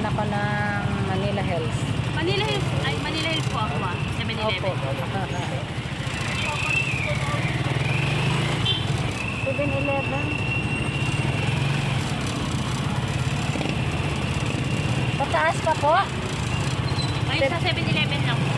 ako ng Manila Hills. Manila Hills, ay Manila Hills po ako 7-Eleven. Opo. 7-Eleven. Pataas pa po? Ay, sa 7-Eleven lang po.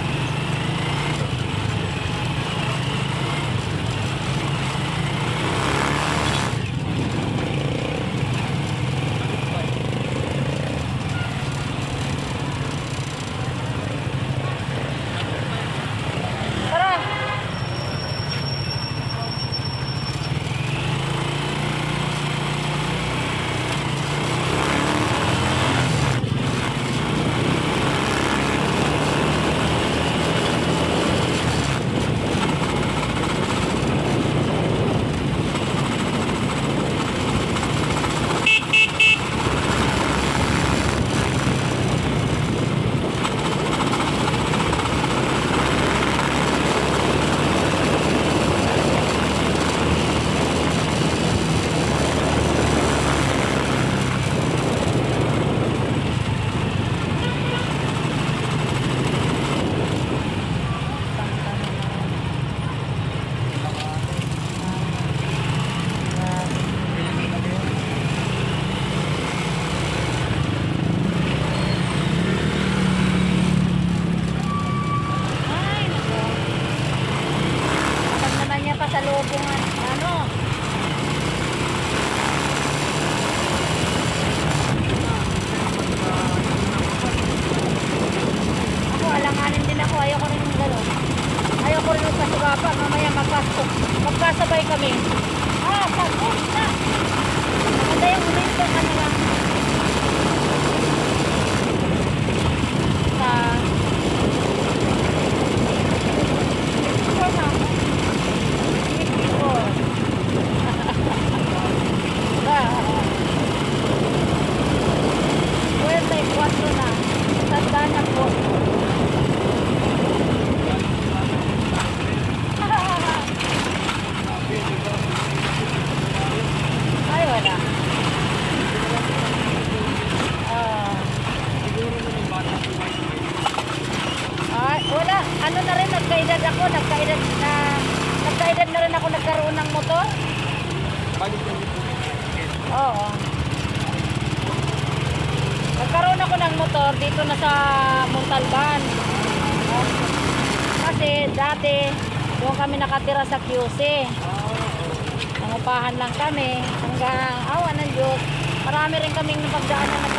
Tara! Ay, naku. Kapag naman niya pa sa lubong, ano? Ako, alanganin din ako. Ayoko rin yung gano'n. Ayoko rin yung pasugapa. Mamaya magkasabay kami. Sagol na! Maganda yung ulit ko kanila. Sa... Ito na. Ito. Well, may 4 na. Tanda na po. Ay, wala. Ay, wala. Ano na rin, nagkaedad ako. Nagkaedad na rin ako nagkaroon ng motor. Oo. Nagkaroon ako ng motor dito na sa Montalban. Kasi dati, doon kami nakatira sa QC. Nangupahan lang kami hanggang awa ng Diyos. Marami rin kaming napagdaanan na